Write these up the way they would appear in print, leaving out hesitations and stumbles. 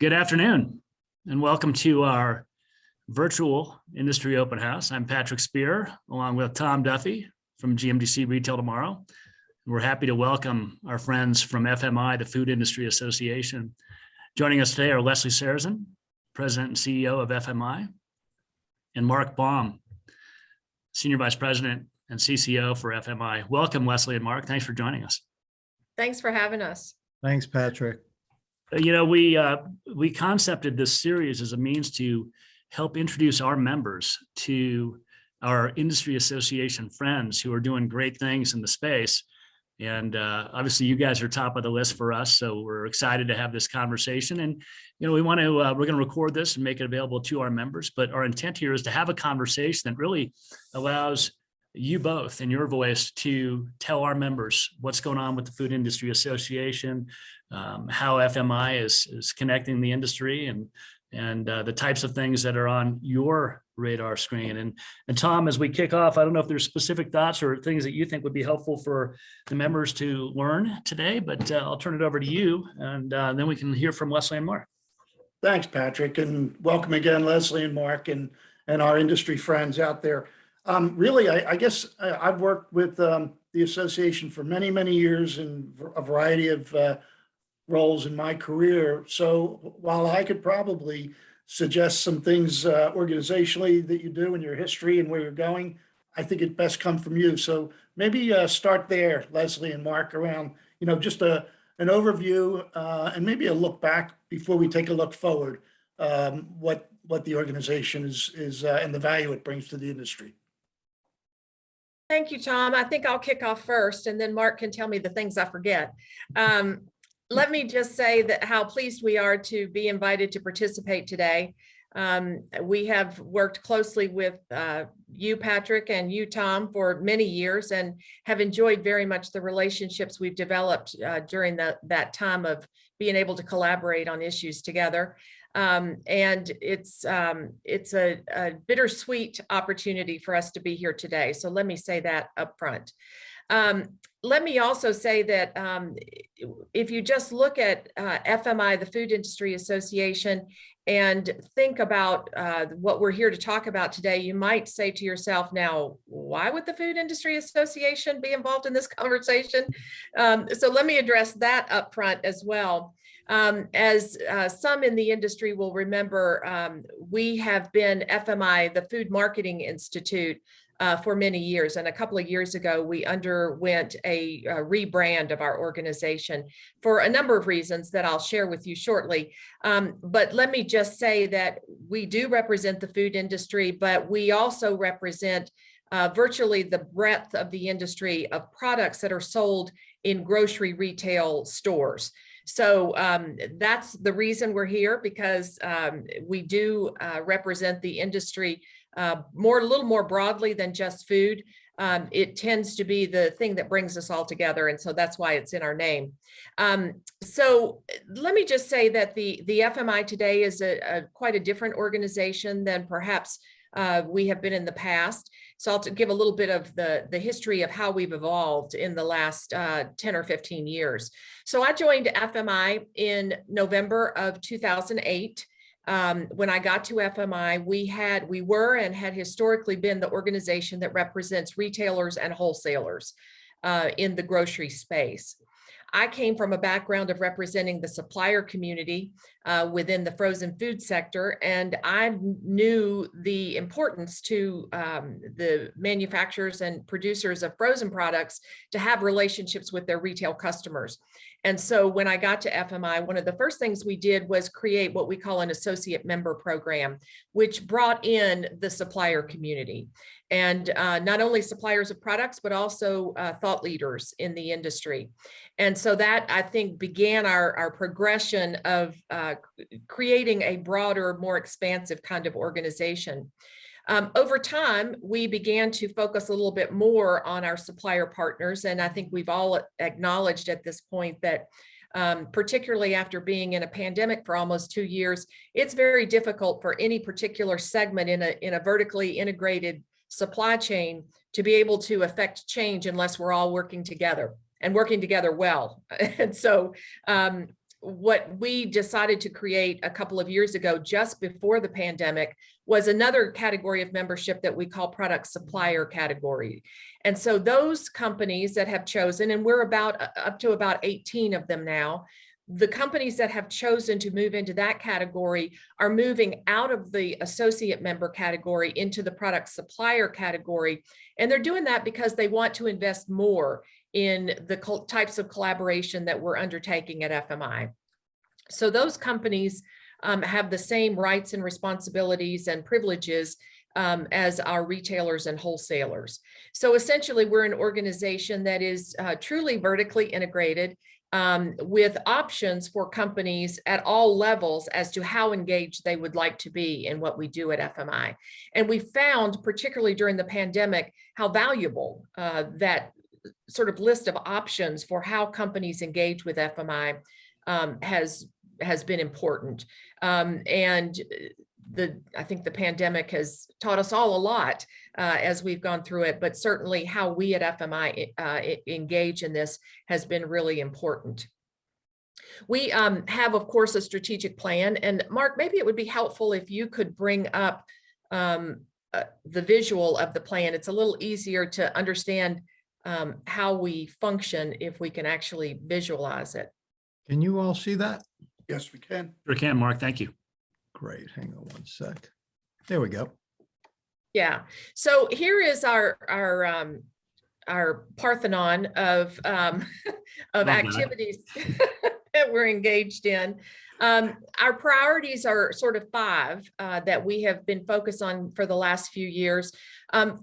Good afternoon, and welcome to our virtual industry open house. I'm Patrick Spear, along with Tom Duffy from GMDC Retail Tomorrow. We're happy to welcome our friends from FMI, the Food Industry Association. Joining us today are Leslie Sarrazin, President and CEO of FMI, and Mark Baum, Senior Vice President and CCO for FMI. Welcome, Leslie and Mark. Thanks for joining us. Thanks for having us. Thanks, Patrick. You know, we concepted this series as a means to help introduce our members to our industry association friends who are doing great things in the space. And obviously you guys are top of the list for us. So we're excited to have this conversation. And, you know, we're going to record this and make it available to our members. But our intent here is to have a conversation that really allows you both in your voice to tell our members what's going on with the Food Industry Association, how FMI is connecting the industry, and the types of things that are on your radar screen. And Tom, as we kick off, I don't know if there's specific thoughts or things that you think would be helpful for the members to learn today, but I'll turn it over to you, and then we can hear from Leslie and Mark. Thanks, Patrick, and welcome again, Leslie and Mark, and our industry friends out there. Really, I guess I've worked with the association for many, many years in a variety of roles in my career. So while I could probably suggest some things organizationally that you do in your history and where you're going, I think it best come from you. So maybe start there, Leslie and Mark, around, you know, just an overview and maybe a look back before we take a look forward, what the organization is and the value it brings to the industry. Thank you, Tom. I think I'll kick off first, and then Mark can tell me the things I forget. Let me just say that how pleased we are to be invited to participate today. We have worked closely with you, Patrick, and you, Tom, for many years, and have enjoyed very much the relationships we've developed during that time of being able to collaborate on issues together. And it's a bittersweet opportunity for us to be here today. So let me say that up front. Let me also say that if you just look at FMI, the Food Industry Association, and think about what we're here to talk about today, you might say to yourself, now, why would the Food Industry Association be involved in this conversation? So let me address that up front as well. As some in the industry will remember, we have been FMI, the Food Marketing Institute, for many years. And a couple of years ago, we underwent a rebrand of our organization for a number of reasons that I'll share with you shortly. But let me just say that we do represent the food industry, but we also represent virtually the breadth of the industry of products that are sold in grocery retail stores. So that's the reason we're here, because we do represent the industry a little more broadly than just food. It tends to be the thing that brings us all together, and so that's why it's in our name. So let me just say that the FMI today is quite a different organization than perhaps we have been in the past. So I'll give a little bit of the history of how we've evolved in the last 10 or 15 years. So I joined FMI in November of 2008. When I got to FMI, we were and had historically been the organization that represents retailers and wholesalers in the grocery space. I came from a background of representing the supplier community within the frozen food sector, and I knew the importance to the manufacturers and producers of frozen products to have relationships with their retail customers. And so when I got to FMI, one of the first things we did was create what we call an associate member program, which brought in the supplier community. And not only suppliers of products, but also thought leaders in the industry. And so that, I think, began our progression of creating a broader, more expansive kind of organization. Over time, we began to focus a little bit more on our supplier partners. And I think we've all acknowledged at this point that particularly after being in a pandemic for almost 2 years, it's very difficult for any particular segment in a vertically integrated supply chain to be able to affect change unless we're all working together and working together well. And so what we decided to create a couple of years ago, just before the pandemic, was another category of membership that we call product supplier category. And so those companies that have chosen, and we're about up to about 18 of them now, the companies that have chosen to move into that category are moving out of the associate member category into the product supplier category. And they're doing that because they want to invest more in the types of collaboration that we're undertaking at FMI. So those companies have the same rights and responsibilities and privileges as our retailers and wholesalers. So essentially, we're an organization that is truly vertically integrated, with options for companies at all levels as to how engaged they would like to be in what we do at FMI. And we found, particularly during the pandemic, how valuable that sort of list of options for how companies engage with FMI has been important. And I think the pandemic has taught us all a lot as we've gone through it, but certainly how we at FMI engage in this has been really important. We have, of course, a strategic plan. And Mark, maybe it would be helpful if you could bring up the visual of the plan. It's a little easier to understand how we function if we can actually visualize it. Can you all see that? Yes, we can. Sure can, Mark. Thank you. Great. Hang on one sec. There we go. Yeah. So here is our Parthenon of activities that we're engaged in. Our priorities are sort of 5 that we have been focused on for the last few years.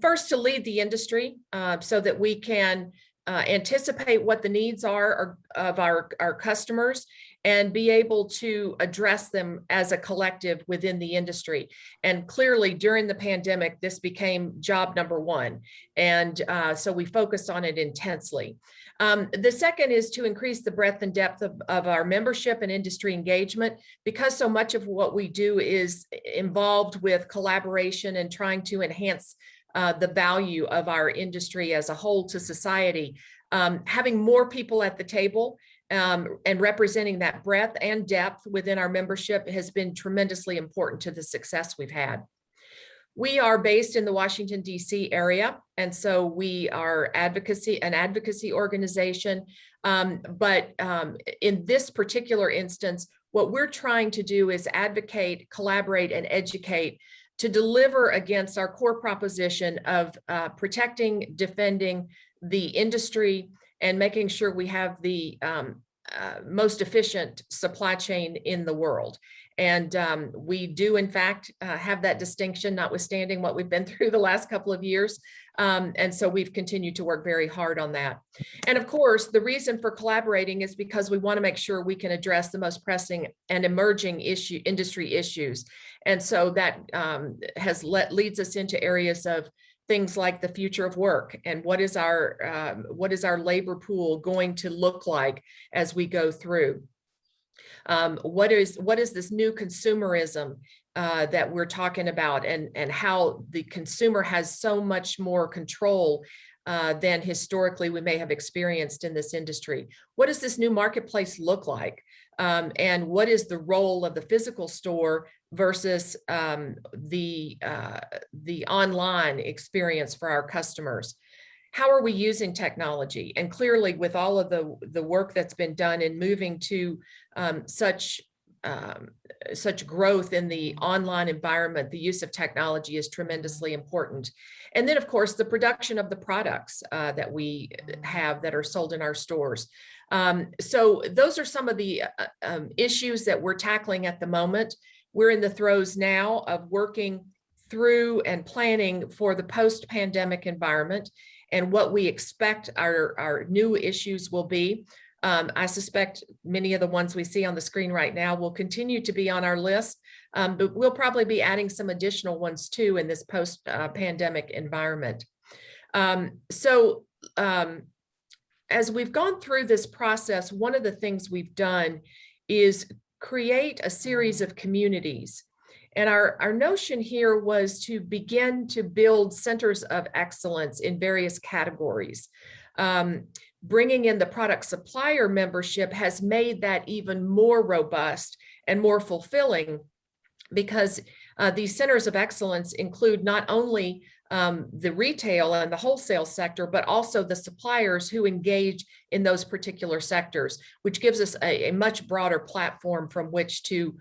First, to lead the industry so that we can anticipate what the needs are of our customers and be able to address them as a collective within the industry. And clearly during the pandemic, this became job number 1. And so we focused on it intensely. The second is to increase the breadth and depth of our membership and industry engagement, because so much of what we do is involved with collaboration and trying to enhance the value of our industry as a whole to society. Having more people at the table and representing that breadth and depth within our membership has been tremendously important to the success we've had. We are based in the Washington, D.C. area, and so we are an advocacy organization. But in this particular instance, what we're trying to do is advocate, collaborate, and educate to deliver against our core proposition of protecting, defending the industry, and making sure we have the most efficient supply chain in the world. And we do, in fact, have that distinction, notwithstanding what we've been through the last couple of years. And so we've continued to work very hard on that. And of course, the reason for collaborating is because we want to make sure we can address the most pressing and emerging industry issues. And so that leads us into areas of things like the future of work and what is our labor pool going to look like as we go through. What is this new consumerism that we're talking about, and how the consumer has so much more control than historically we may have experienced in this industry? What does this new marketplace look like? And what is the role of the physical store versus the online experience for our customers? How are we using technology? And clearly, with all of the work that's been done in moving to such growth in the online environment, the use of technology is tremendously important. And then, of course, the production of the products that we have that are sold in our stores. So those are some of the issues that we're tackling at the moment. We're in the throes now of working through and planning for the post-pandemic environment and what we expect our new issues will be. I suspect many of the ones we see on the screen right now will continue to be on our list, but we'll probably be adding some additional ones too in this post-pandemic environment. As we've gone through this process, one of the things we've done is create a series of communities. And our notion here was to begin to build centers of excellence in various categories. bringing in the product supplier membership has made that even more robust and more fulfilling, because these centers of excellence include not only the retail and the wholesale sector, but also the suppliers who engage in those particular sectors, which gives us a much broader platform from which to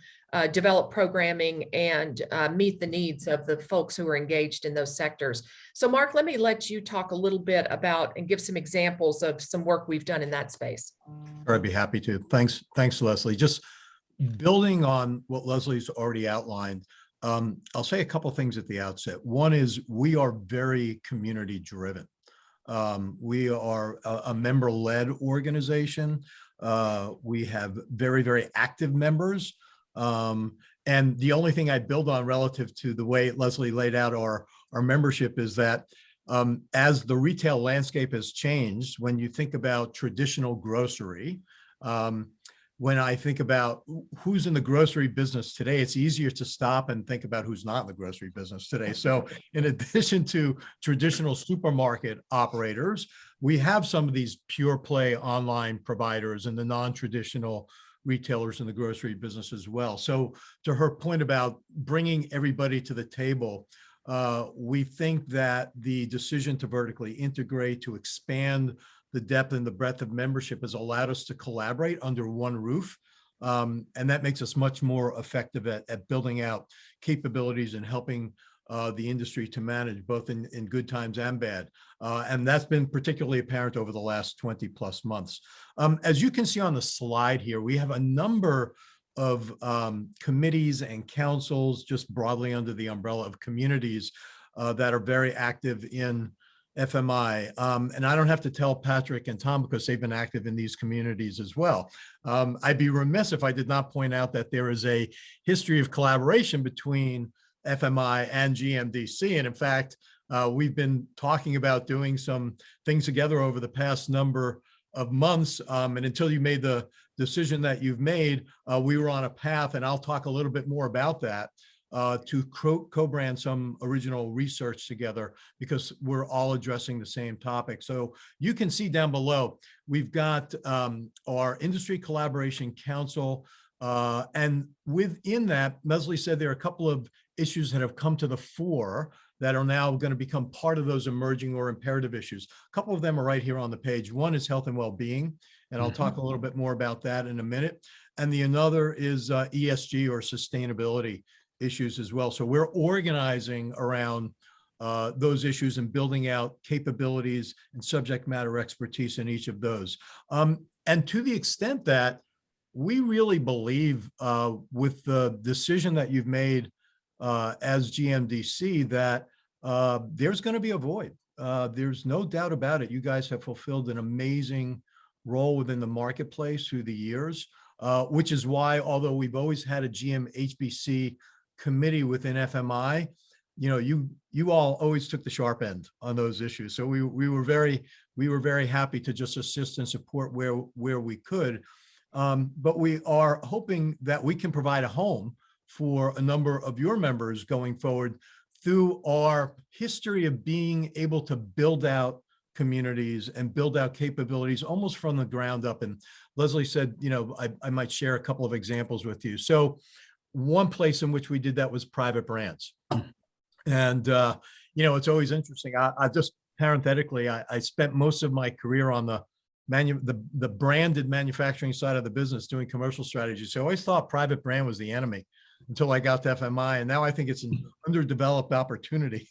develop programming and meet the needs of the folks who are engaged in those sectors. So Mark, let me let you talk a little bit about and give some examples of some work we've done in that space. I'd be happy to. Thanks, Leslie. Just building on what Leslie's already outlined, I'll say a couple of things at the outset. One is we are very community driven. We are a member-led organization. We have very, very active members. And the only thing I build on relative to the way Leslie laid out our membership is that as the retail landscape has changed, when you think about traditional grocery, when I think about who's in the grocery business today, it's easier to stop and think about who's not in the grocery business today. So in addition to traditional supermarket operators, we have some of these pure play online providers and the non-traditional retailers in the grocery business as well. So to her point about bringing everybody to the table, we think that the decision to vertically integrate, to expand the depth and the breadth of membership has allowed us to collaborate under one roof. And that makes us much more effective at building out capabilities and helping the industry to manage both in good times and bad. And that's been particularly apparent over the last 20 plus months. As you can see on the slide here, we have a number of committees and councils just broadly under the umbrella of communities that are very active in FMI. And I don't have to tell Patrick and Tom because they've been active in these communities as well. I'd be remiss if I did not point out that there is a history of collaboration between FMI and GMDC. And in fact, we've been talking about doing some things together over the past number of months. And until you made the decision that you've made, we were on a path, and I'll talk a little bit more about that, to co-brand some original research together because we're all addressing the same topic. So you can see down below, we've got our Industry Collaboration Council. And within that, Leslie said there are a couple of issues that have come to the fore that are now going to become part of those emerging or imperative issues. A couple of them are right here on the page. One is health and well-being, and I'll talk a little bit more about that in a minute. And the another is ESG or sustainability issues as well. So we're organizing around those issues and building out capabilities and subject matter expertise in each of those. And to the extent that we really believe with the decision that you've made as GMDC that there's going to be a void. There's no doubt about it. You guys have fulfilled an amazing role within the marketplace through the years, which is why, although we've always had a GM-HBC committee within FMI, you know, you all always took the sharp end on those issues. So we were very happy to just assist and support where we could. But we are hoping that we can provide a home for a number of your members going forward through our history of being able to build out communities and build out capabilities almost from the ground up. And Leslie said, you know, I might share a couple of examples with you. So one place in which we did that was private brands. And, you know, it's always interesting. I just parenthetically, I spent most of my career on the branded manufacturing side of the business doing commercial strategy. So I always thought private brand was the enemy until I got to FMI. And now I think it's an underdeveloped opportunity.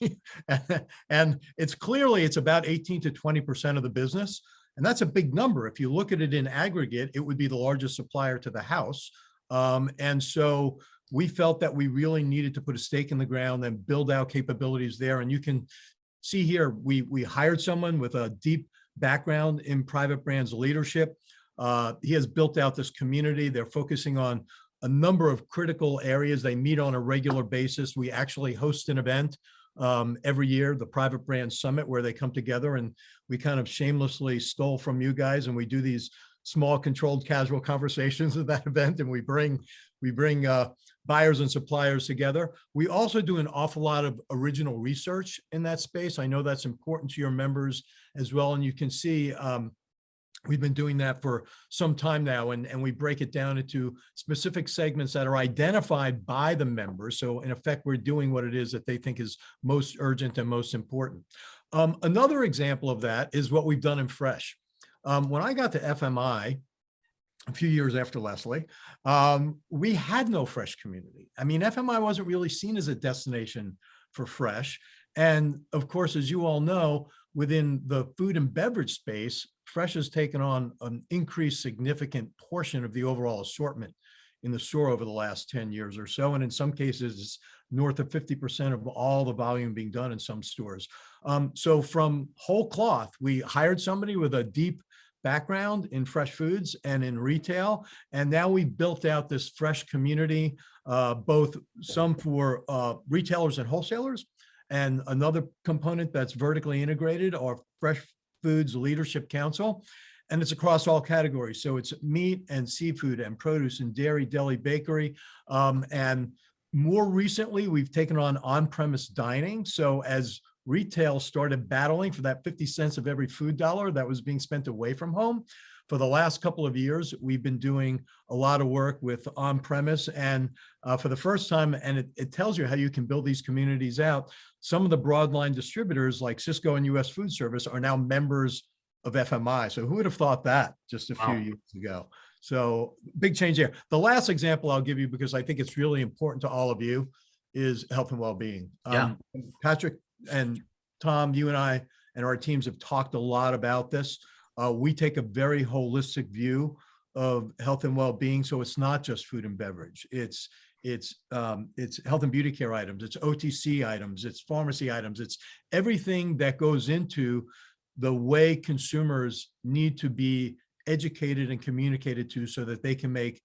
And it's about 18 to 20% of the business. And that's a big number. If you look at it in aggregate, it would be the largest supplier to the house. And so we felt that we really needed to put a stake in the ground and build out capabilities there. And you can see here, we hired someone with a deep background in private brands leadership. He has built out this community. They're focusing on a number of critical areas. They meet on a regular basis. We actually host an event every year, the Private Brand Summit, where they come together, and we kind of shamelessly stole from you guys, and we do these small, controlled, casual conversations at that event, and we bring buyers and suppliers together. We also do an awful lot of original research in that space. I know that's important to your members as well, and you can see We've been doing that for some time now, and we break it down into specific segments that are identified by the members. So in effect, we're doing what it is that they think is most urgent and most important. Another example of that is what we've done in Fresh. When I got to FMI, a few years after Leslie, we had no fresh community. I mean, FMI wasn't really seen as a destination for fresh. And of course, as you all know, within the food and beverage space, fresh has taken on an increased significant portion of the overall assortment in the store over the last 10 years or so. And in some cases, it's north of 50% of all the volume being done in some stores. So from whole cloth, we hired somebody with a deep background in fresh foods and in retail. And now we've built out this fresh community, both some for retailers and wholesalers, and another component that's vertically integrated, our Fresh Foods Leadership Council. And it's across all categories. So it's meat and seafood and produce and dairy, deli, bakery. And more recently, we've taken on-premise dining. So as retail started battling for that 50 cents of every food dollar that was being spent away from home, for the last couple of years, we've been doing a lot of work with on-premise, and for the first time, and it tells you how you can build these communities out. Some of the broadline distributors like Cisco and US Food Service are now members of FMI. So who would have thought that just a few years ago? So big change there. The last example I'll give you, because I think it's really important to all of you, is health and well-being. Patrick and Tom, you and I and our teams have talked a lot about this. We take a very holistic view of health and well-being. So it's not just food and beverage. It's health and beauty care items. It's OTC items. It's pharmacy items. It's everything that goes into the way consumers need to be educated and communicated to, so that they can make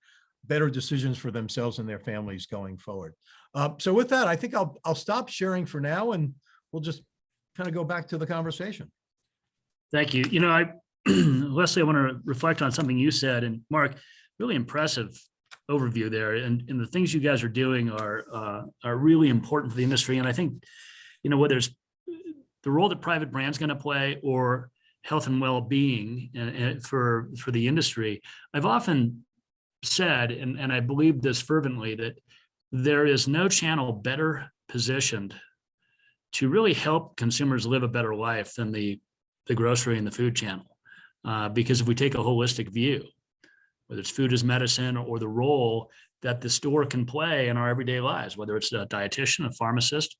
better decisions for themselves and their families going forward. So with that, I think I'll stop sharing for now, and we'll just kind of go back to the conversation. Thank you. You know, Leslie, I want to reflect on something you said, and Mark, really impressive overview there. And the things you guys are doing are really important for the industry. And I think, you know, whether it's the role that private brands going to play or health and well-being for the industry, I've often said, and I believe this fervently, that there is no channel better positioned to really help consumers live a better life than the grocery and the food channel. Because if we take a holistic view, whether it's food as medicine or the role that the store can play in our everyday lives, whether it's a dietitian, a pharmacist,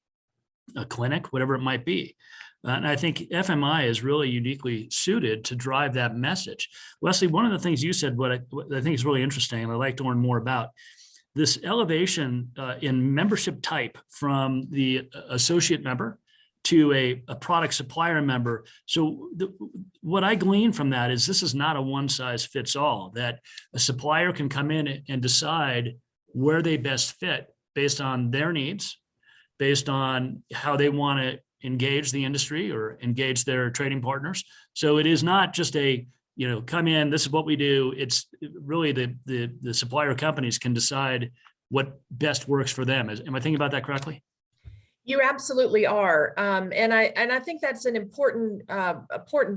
a clinic, whatever it might be. And I think FMI is really uniquely suited to drive that message. Leslie, one of the things you said, what I think is really interesting, and I'd like to learn more about, this elevation in membership type from the associate member to a product supplier member. So what I glean from that is this is not a one size fits all, that a supplier can come in and decide where they best fit based on their needs, based on how they want to engage the industry or engage their trading partners. So it is not just a, you know, come in, this is what we do. It's really the supplier companies can decide what best works for them. Am I thinking about that correctly? You absolutely are. And I think that's an important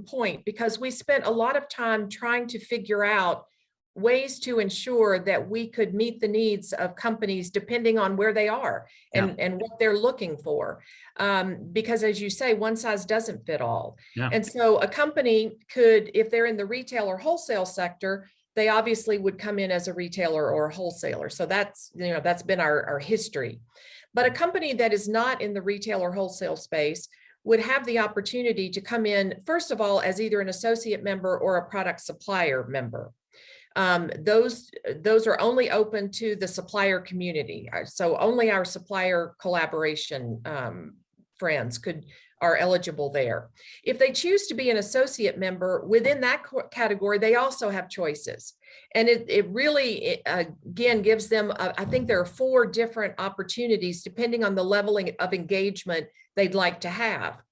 point, because we spent a lot of time trying to figure out ways to ensure that we could meet the needs of companies depending on where they are and what they're looking for. Because as you say, one size doesn't fit all. Yeah. And so a company could, if they're in the retail or wholesale sector, they obviously would come in as a retailer or a wholesaler. So that's, you know, that's been our history. But a company that is not in the retail or wholesale space would have the opportunity to come in, first of all, as either an associate member or a product supplier member. Those are only open to the supplier community. So only our supplier collaboration friends are eligible there. If they choose to be an associate member within that category, they also have choices. And it really, again, gives them, I think there are 4 different opportunities depending on the leveling of engagement they'd like to have.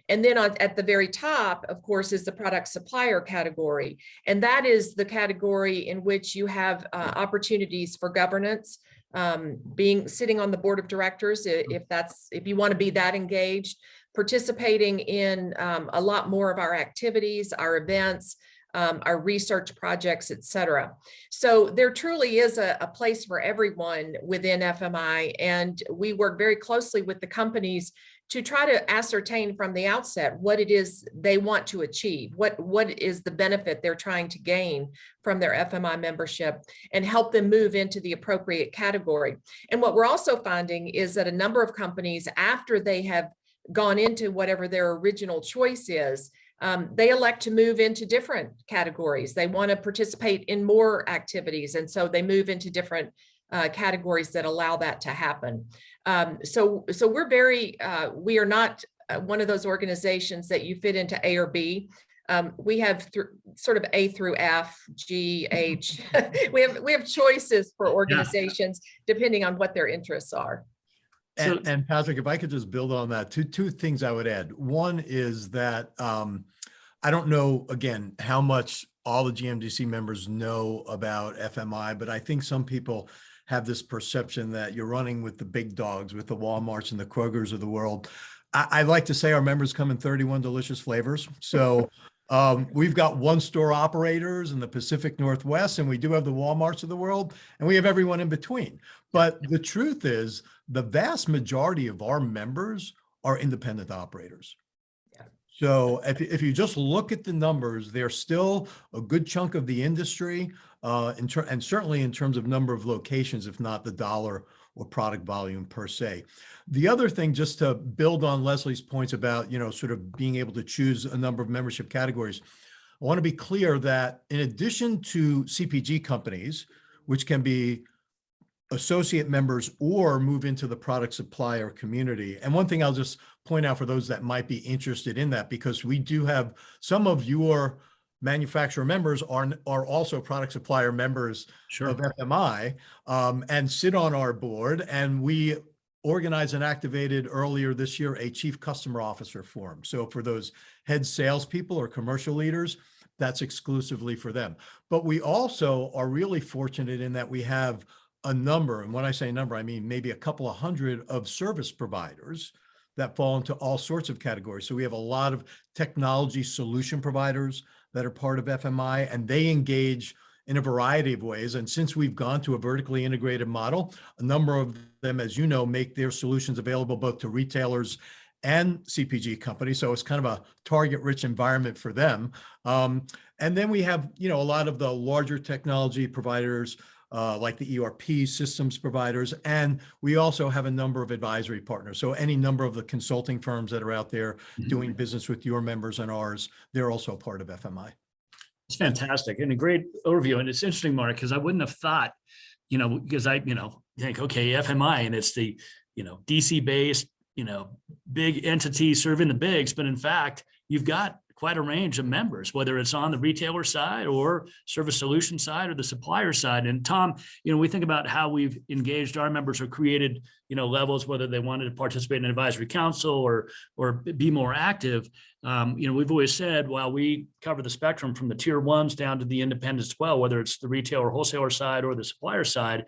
And then at the very top, of course, is the product supplier category. And that is the category in which you have opportunities for governance, sitting on the board of directors, if you want to be that engaged, participating in a lot more of our activities, our events, our research projects, et cetera. So there truly is a place for everyone within FMI, and we work very closely with the companies to try to ascertain from the outset what it is they want to achieve, what is the benefit they're trying to gain from their FMI membership, and help them move into the appropriate category. And what we're also finding is that a number of companies, after they have gone into whatever their original choice is, they elect to move into different categories. They want to participate in more activities, and so they move into different categories that allow that to happen. So we're we are not one of those organizations that you fit into A or B. We have sort of A through F, G, H. we have choices for organizations depending on what their interests are. And Patrick, if I could just build on that, two things I would add. One is that I don't know, again, how much all the GMDC members know about FMI, but I think some people have this perception that you're running with the big dogs, with the Walmarts and the Krogers of the world. I like to say our members come in 31 delicious flavors. So we've got one store operators in the Pacific Northwest, and we do have the Walmarts of the world, and we have everyone in between. But the truth is, the vast majority of our members are independent operators. So if you just look at the numbers, they're still a good chunk of the industry, and certainly in terms of number of locations, if not the dollar or product volume per se. The other thing, just to build on Leslie's points about, sort of being able to choose a number of membership categories, I want to be clear that in addition to CPG companies, which can be associate members or move into the product supplier community. And one thing I'll just point out for those that might be interested in that, because we do have some of your manufacturer members are also product supplier members of FMI, and sit on our board. And we organized and activated earlier this year a chief customer officer forum. So for those head salespeople or commercial leaders, that's exclusively for them. But we also are really fortunate in that we have a number, and when I say number, I mean maybe a couple of hundred of service providers that fall into all sorts of categories. So we have a lot of technology solution providers that are part of FMI, and they engage in a variety of ways. And since we've gone to a vertically integrated model, a number of them, as you know, make their solutions available both to retailers and CPG companies. So it's kind of a target-rich environment for them. And then we have, a lot of the larger technology providers, like the ERP systems providers. And we also have a number of advisory partners. So any number of the consulting firms that are out there doing business with your members and ours, they're also part of FMI. It's fantastic and a great overview. And it's interesting, Mark, because I wouldn't have thought, because I, think, okay, FMI, and it's the, DC based, big entity serving the bigs. But in fact, you've got quite a range of members, whether it's on the retailer side or service solution side or the supplier side. And Tom, we think about how we've engaged our members or created, levels, whether they wanted to participate in an advisory council or be more active. We've always said, while we cover the spectrum from the tier ones down to the independents as well, whether it's the retail or wholesaler side or the supplier side,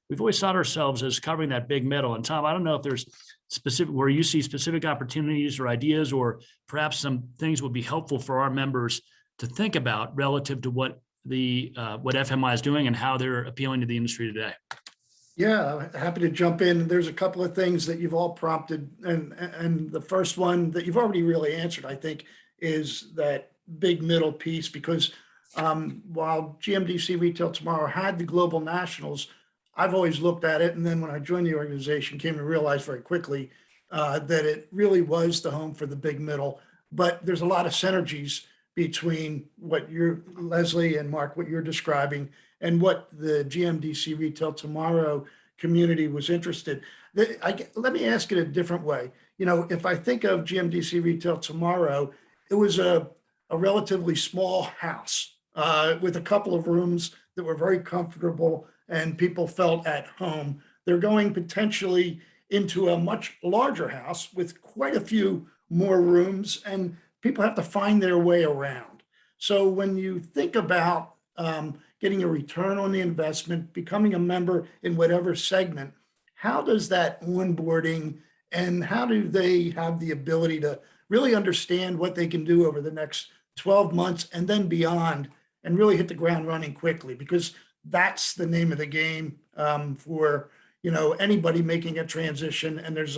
we've always thought ourselves as covering that big middle. And Tom, I don't know if there's specific where you see specific opportunities or ideas, or perhaps some things would be helpful for our members to think about relative to what FMI is doing and how they're appealing to the industry today. Yeah, happy to jump in. There's a couple of things that you've all prompted, and the first one that you've already really answered, I think, is that big middle piece, because while GMDC Retail Tomorrow had the global nationals, I've always looked at it, and then when I joined the organization, came to realize very quickly that it really was the home for the big middle. But there's a lot of synergies between what Leslie and Mark, what you're describing, and what the GMDC Retail Tomorrow community was interested. Let me ask it a different way. If I think of GMDC Retail Tomorrow, it was a relatively small house with a couple of rooms that were very comfortable and people felt at home. They're going potentially into a much larger house with quite a few more rooms, and people have to find their way around. So when you think about getting a return on the investment, becoming a member in whatever segment, how does that onboarding and how do they have the ability to really understand what they can do over the next 12 months and then beyond, and really hit the ground running quickly, because that's the name of the game for anybody making a transition. And there's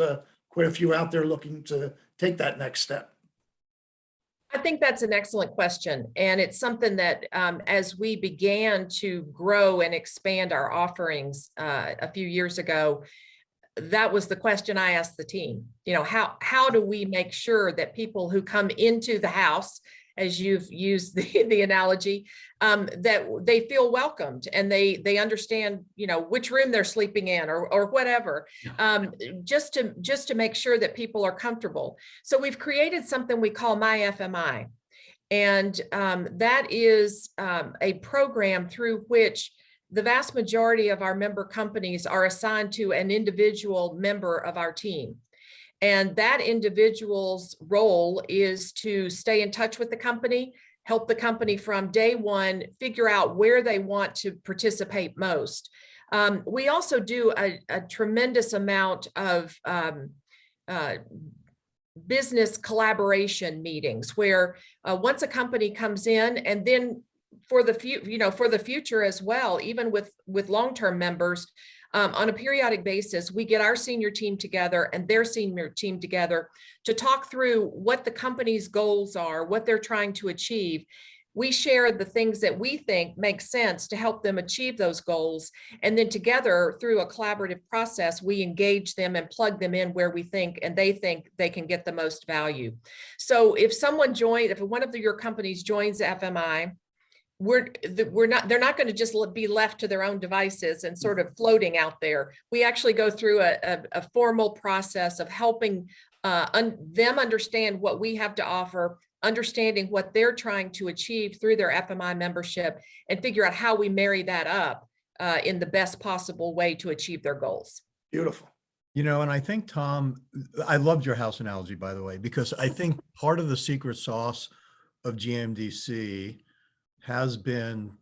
quite a few out there looking to take that next step. I think that's an excellent question. And it's something that as we began to grow and expand our offerings a few years ago, that was the question I asked the team. How do we make sure that people who come into the house, as you've used the analogy, that they feel welcomed and they understand, which room they're sleeping in or whatever, just to make sure that people are comfortable. So we've created something we call My FMI. And that is a program through which the vast majority of our member companies are assigned to an individual member of our team. And that individual's role is to stay in touch with the company, help the company from day one, figure out where they want to participate most. We also do a tremendous amount of business collaboration meetings where once a company comes in, and then for the future as well, even with long-term members, on a periodic basis, we get our senior team together and their senior team together to talk through what the company's goals are, what they're trying to achieve. We share the things that we think make sense to help them achieve those goals. And then together, through a collaborative process, we engage them and plug them in where we think and they think they can get the most value. So if one of your companies joins FMI, they're not going to just be left to their own devices and sort of floating out there. We actually go through a formal process of helping them understand what we have to offer, understanding what they're trying to achieve through their FMI membership, and figure out how we marry that up in the best possible way to achieve their goals. Beautiful. And I think, Tom, I loved your house analogy, by the way, because I think part of the secret sauce of GMDC has been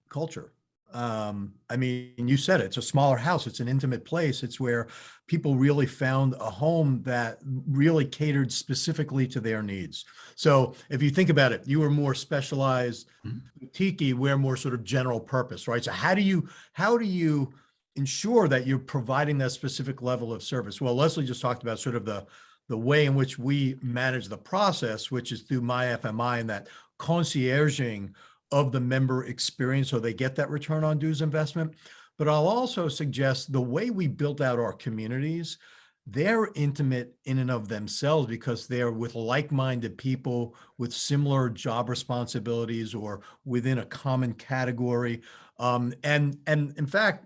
culture. I mean, you said it's a smaller house. It's an intimate place. It's where people really found a home that really catered specifically to their needs. So if you think about it, you were more specialized. Tiki, we're more sort of general purpose, right? So how do you ensure that you're providing that specific level of service? Well, Leslie just talked about sort of the way in which we manage the process, which is through My FMI and that concierging of the member experience so they get that return on dues investment. But I'll also suggest the way we built out our communities, they're intimate in and of themselves because they're with like-minded people with similar job responsibilities or within a common category. And in fact,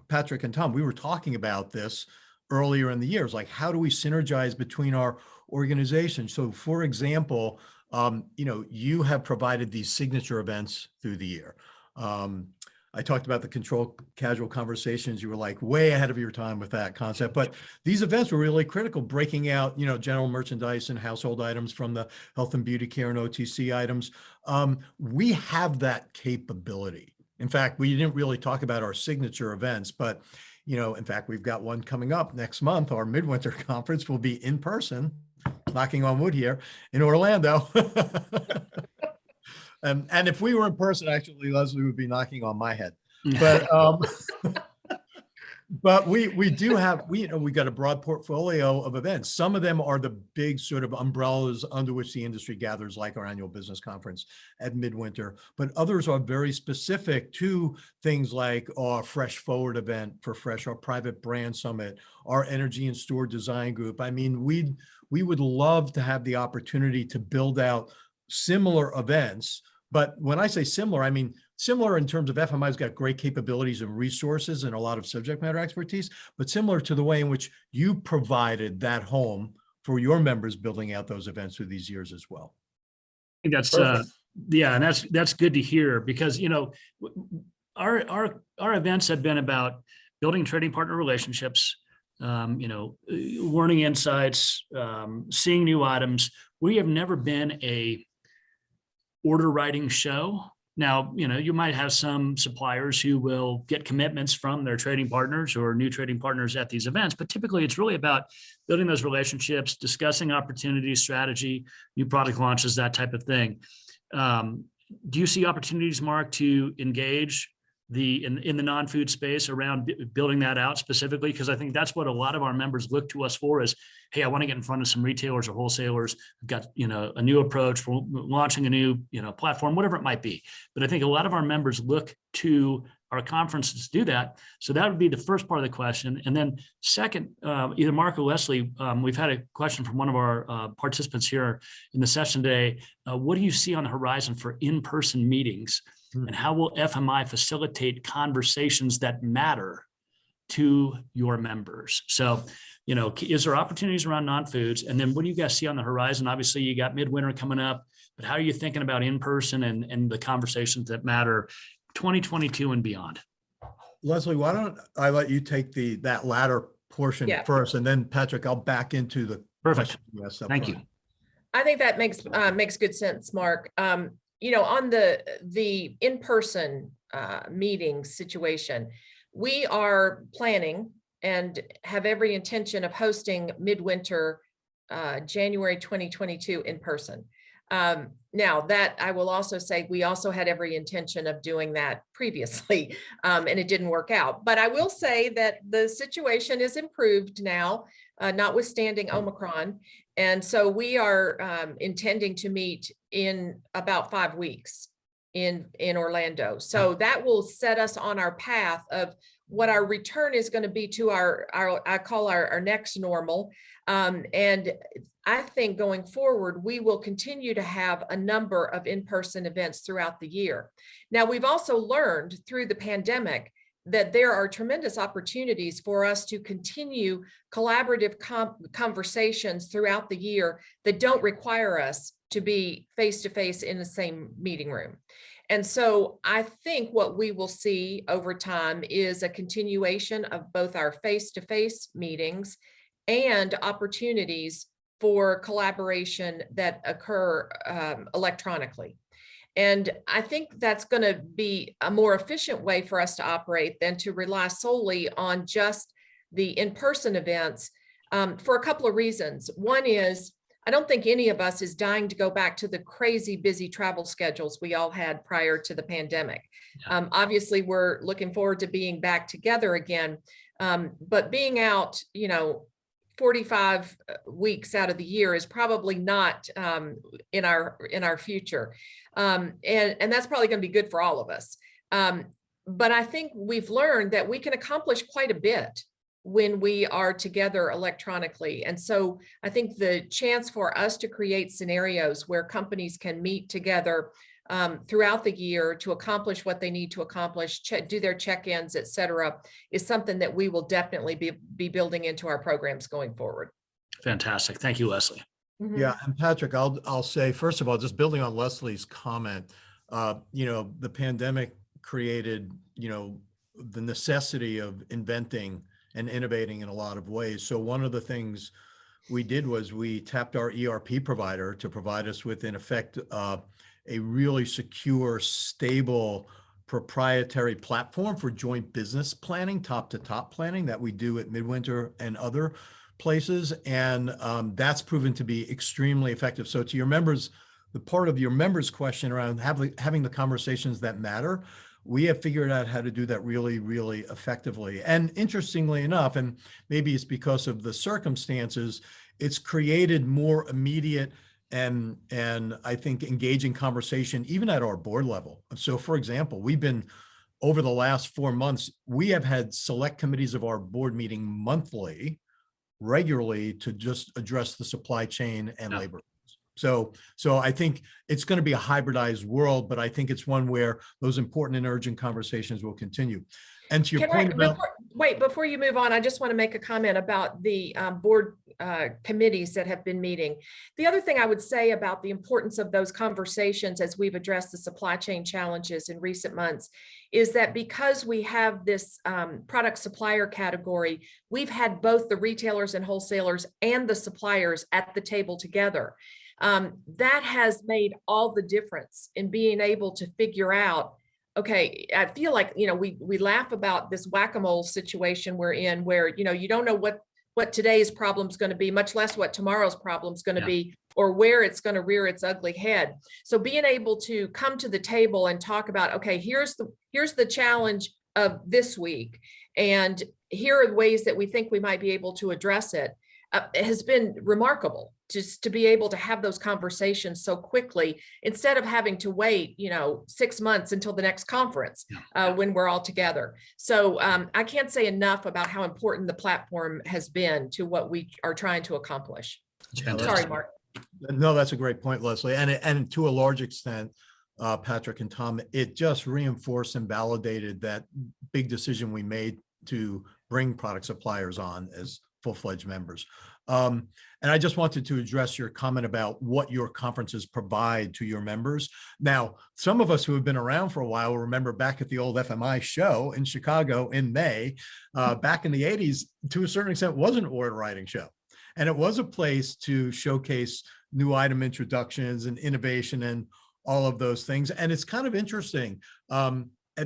Patrick and Tom, we were talking about this earlier in the year. It's like, how do we synergize between our organizations? So for example, you have provided these signature events through the year. I talked about the control casual conversations. You were like way ahead of your time with that concept, but these events were really critical, breaking out, general merchandise and household items from the health and beauty care and OTC items. We have that capability. In fact, we didn't really talk about our signature events, but in fact, we've got one coming up next month. Our midwinter conference will be in person, knocking on wood here, in Orlando. And if we were in person, actually, Leslie would be knocking on my head. But but we do have, we got a broad portfolio of events. Some of them are the big sort of umbrellas under which the industry gathers, like our annual business conference at Midwinter. But others are very specific to things like our Fresh Forward event for Fresh, our private brand summit, our energy and store design group. I mean, we would love to have the opportunity to build out similar events. But when I say similar, I mean similar in terms of FMI's got great capabilities and resources and a lot of subject matter expertise, but similar to the way in which you provided that home for your members building out those events through these years as well. I think that's yeah, and that's good to hear, because our events have been about building trading partner relationships, learning insights, seeing new items. We have never been a order writing show. Now, you might have some suppliers who will get commitments from their trading partners or new trading partners at these events, but typically it's really about building those relationships, discussing opportunities, strategy, new product launches, that type of thing. Do you see opportunities, Mark, to engage in the non-food space around building that out specifically? Because I think that's what a lot of our members look to us for is, hey, I want to get in front of some retailers or wholesalers. We've got, a new approach for launching a new, platform, whatever it might be. But I think a lot of our members look to our conferences to do that. So that would be the first part of the question. And then second, either Mark or Leslie, we've had a question from one of our participants here in the session today. What do you see on the horizon for in-person meetings? And how will FMI facilitate conversations that matter to your members? So, is there opportunities around non-foods? And then what do you guys see on the horizon? Obviously, you got midwinter coming up, but how are you thinking about in-person and the conversations that matter 2022 and beyond? Leslie, why don't I let you take that latter portion first, and then Patrick, I'll back into the Perfect. Thank you. I think that makes good sense, Mark. On the in-person meeting situation, we are planning and have every intention of hosting midwinter January 2022 in person. Now that I will also say, we also had every intention of doing that previously, and it didn't work out. But I will say that the situation is improved now, notwithstanding Omicron. And so we are intending to meet in about 5 weeks in Orlando. So that will set us on our path of what our return is going to be to I call our next normal. And I think going forward, we will continue to have a number of in-person events throughout the year. Now, we've also learned through the pandemic that there are tremendous opportunities for us to continue collaborative conversations throughout the year that don't require us to be face-to-face in the same meeting room. And so I think what we will see over time is a continuation of both our face-to-face meetings and opportunities for collaboration that occur electronically. And I think that's going to be a more efficient way for us to operate than to rely solely on just the in-person events for a couple of reasons. One is, I don't think any of us is dying to go back to the crazy busy travel schedules we all had prior to the pandemic. Obviously, we're looking forward to being back together again, but being out, 45 weeks out of the year is probably not in our future. And that's probably going to be good for all of us. But I think we've learned that we can accomplish quite a bit when we are together electronically. And so I think the chance for us to create scenarios where companies can meet together throughout the year to accomplish what they need to accomplish, do their check-ins, et cetera, is something that we will definitely be building into our programs going forward. Fantastic. Thank you, Leslie. Mm-hmm. Yeah, and Patrick, I'll say, first of all, just building on Leslie's comment, the pandemic created, the necessity of inventing and innovating in a lot of ways. So one of the things we did was we tapped our ERP provider to provide us with, in effect, a really secure, stable, proprietary platform for joint business planning, top to top planning that we do at Midwinter and other places. And that's proven to be extremely effective. So to your members, the part of your members' question around having the conversations that matter, we have figured out how to do that really, really effectively. And interestingly enough, and maybe it's because of the circumstances, it's created more immediate and I think engaging conversation even at our board level. So for example, we've been, over the last 4 months, we have had select committees of our board meeting monthly, regularly, to just address the supply chain and labor. So I think it's going to be a hybridized world, but I think it's one where those important and urgent conversations will continue. And to your point about— before you move on, I just want to make a comment about the board committees that have been meeting. The other thing I would say about the importance of those conversations as we've addressed the supply chain challenges in recent months is that because we have this product supplier category, we've had both the retailers and wholesalers and the suppliers at the table together. That has made all the difference in being able to figure out, okay, I feel like, we laugh about this whack-a-mole situation we're in where, you don't know what what today's problem is going to be, much less what tomorrow's problem is going to Yeah. be, or where it's going to rear its ugly head. So being able to come to the table and talk about, okay, here's the challenge of this week, and here are the ways that we think we might be able to address it, has been remarkable. Just to be able to have those conversations so quickly instead of having to wait, 6 months until the next conference when we're all together. So I can't say enough about how important the platform has been to what we are trying to accomplish. It's Yeah, fantastic. Sorry, Mark. No, that's a great point, Leslie. And to a large extent, Patrick and Tom, it just reinforced and validated that big decision we made to bring product suppliers on as full-fledged members. And I just wanted to address your comment about what your conferences provide to your members. Now, some of us who have been around for a while remember back at the old FMI show in Chicago in May, back in the 80s, to a certain extent, was an order writing show. And it was a place to showcase new item introductions and innovation and all of those things. And it's kind of interesting.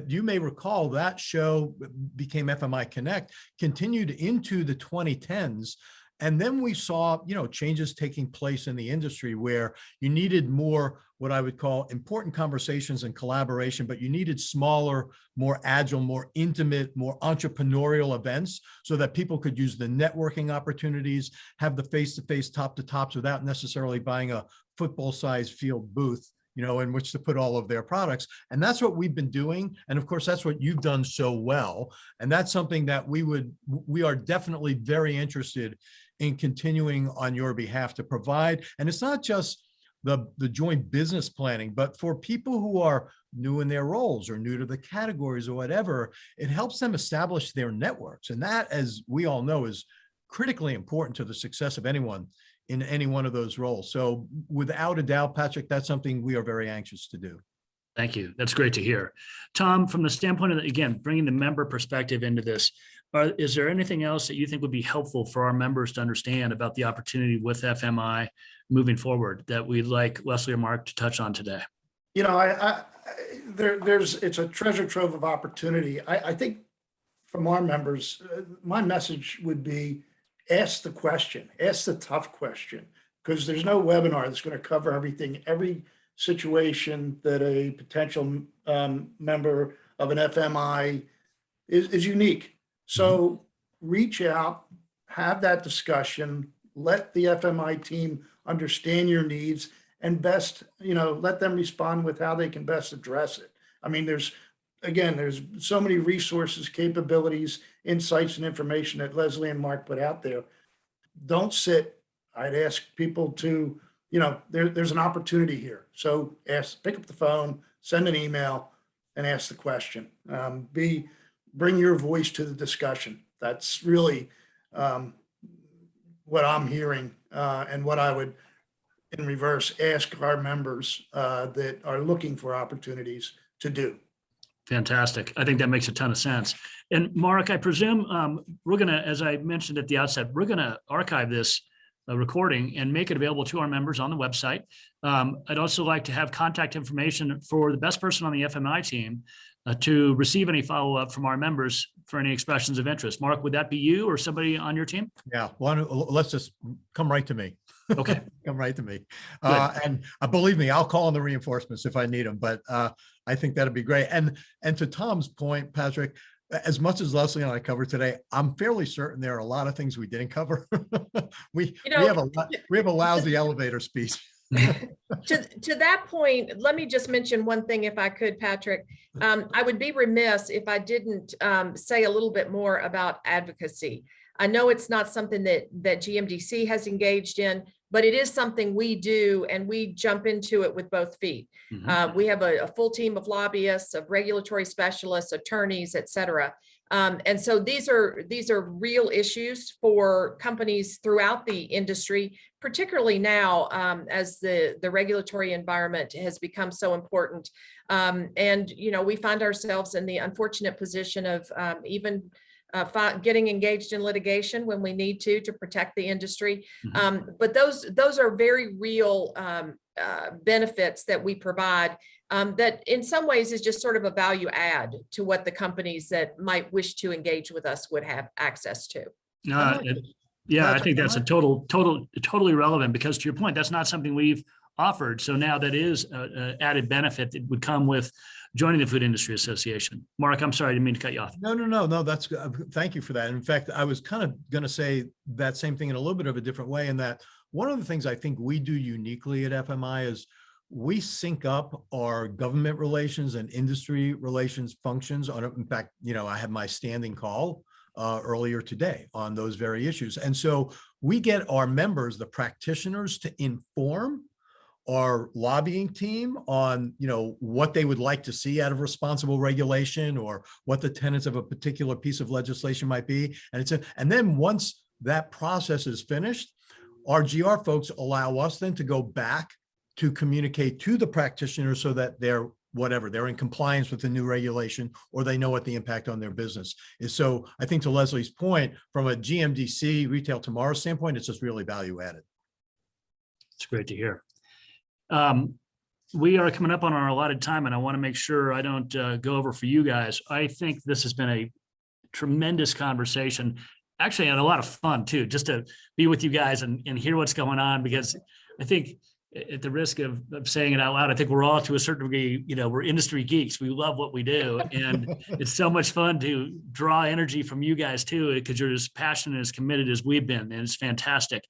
You may recall that show became FMI Connect, continued into the 2010s. And then we saw, changes taking place in the industry where you needed more, what I would call important conversations and collaboration, but you needed smaller, more agile, more intimate, more entrepreneurial events so that people could use the networking opportunities, have the face-to-face top-to-tops without necessarily buying a football-sized field booth, in which to put all of their products. And that's what we've been doing. And of course, that's what you've done so well. And that's something that we are definitely very interested in continuing on your behalf to provide. And it's not just the joint business planning, but for people who are new in their roles or new to the categories or whatever, it helps them establish their networks. And that, as we all know, is critically important to the success of anyone in any one of those roles. So without a doubt, Patrick, that's something we are very anxious to do. Thank you. That's great to hear. Tom, from the standpoint of, again, bringing the member perspective into this, is there anything else that you think would be helpful for our members to understand about the opportunity with FMI moving forward that we'd like Leslie or Mark to touch on today? It's a treasure trove of opportunity. I think from our members, my message would be, ask the question, ask the tough question, because there's no webinar that's going to cover everything. Every situation that a potential member of an FMI is unique. So reach out, have that discussion, let the FMI team understand your needs, and best, let them respond with how they can best address it. I mean, there's so many resources, capabilities, insights, and information that Leslie and Mark put out there. Don't sit. I'd ask people to, there's an opportunity here. So pick up the phone, send an email, and ask the question. Bring your voice to the discussion. That's really what I'm hearing, and what I would, in reverse, ask our members that are looking for opportunities to do. Fantastic. I think that makes a ton of sense. And Mark, I presume we're going to, as I mentioned at the outset, we're going to archive this recording and make it available to our members on the website. I'd also like to have contact information for the best person on the FMI team to receive any follow-up from our members for any expressions of interest. Mark, would that be you or somebody on your team? Yeah, let's just come right to me. Okay. Come right to me. And believe me, I'll call on the reinforcements if I need them, but I think that'd be great. And to Tom's point, Patrick, as much as Leslie and I covered today, I'm fairly certain there are a lot of things we didn't cover. we have a lousy elevator speech. To that point, let me just mention one thing, if I could, Patrick. I would be remiss if I didn't say a little bit more about advocacy. I know it's not something that GMDC has engaged in, but it is something we do, and we jump into it with both feet. We have a full team of lobbyists, of regulatory specialists, attorneys, et cetera. And so these are real issues for companies throughout the industry, particularly now as the regulatory environment has become so important. And, we find ourselves in the unfortunate position of even getting engaged in litigation when we need to protect the industry. But those are very real benefits that we provide, that in some ways is just sort of a value add to what the companies that might wish to engage with us would have access to. Yeah, I Patrick, think that's a totally relevant, because to your point, that's not something we've offered. So now that is a added benefit that would come with joining the Food Industry Association. Mark, I'm sorry, I didn't mean to cut you off. No, that's, thank you for that. In fact, I was kind of going to say that same thing in a little bit of a different way, in that one of the things I think we do uniquely at FMI is we sync up our government relations and industry relations functions on, in fact, I had my standing call earlier today on those very issues. And so we get our members, the practitioners, to inform our lobbying team on, what they would like to see out of responsible regulation, or what the tenets of a particular piece of legislation might be. And then once that process is finished, our GR folks allow us then to go back to communicate to the practitioners so that they're in compliance with the new regulation, or they know what the impact on their business is. So I think, to Leslie's point, from a GMDC Retail Tomorrow standpoint, it's just really value added. It's great to hear. We are coming up on our allotted time, and I want to make sure I don't go over for you guys. I think this has been a tremendous conversation, actually, and a lot of fun too, just to be with you guys and hear what's going on, because I think, at the risk of saying it out loud, I think we're all, to a certain degree, we're industry geeks. We love what we do. And it's so much fun to draw energy from you guys too, because you're as passionate, as committed as we've been. And it's fantastic.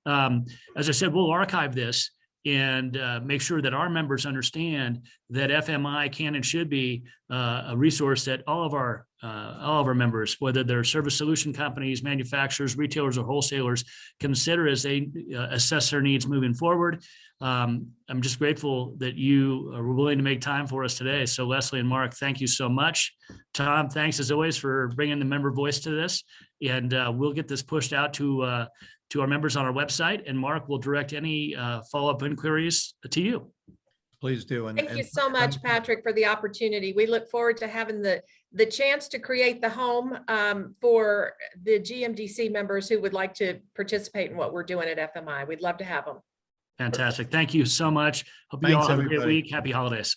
As I said, we'll archive this and make sure that our members understand that FMI can and should be a resource that all of our members, whether they're service solution companies, manufacturers, retailers, or wholesalers, consider as they assess their needs moving forward. I'm just grateful that you were willing to make time for us today. So Leslie and Mark, thank you so much. Tom, thanks as always for bringing the member voice to this. And we'll get this pushed out to our members on our website, and Mark will direct any follow-up inquiries to you. Please do. Thank you so much, Patrick, for the opportunity. We look forward to having the chance to create the home for the GMDC members who would like to participate in what we're doing at FMI. We'd love to have them. Fantastic. Thank you so much. Hope you all have a great week. Happy holidays.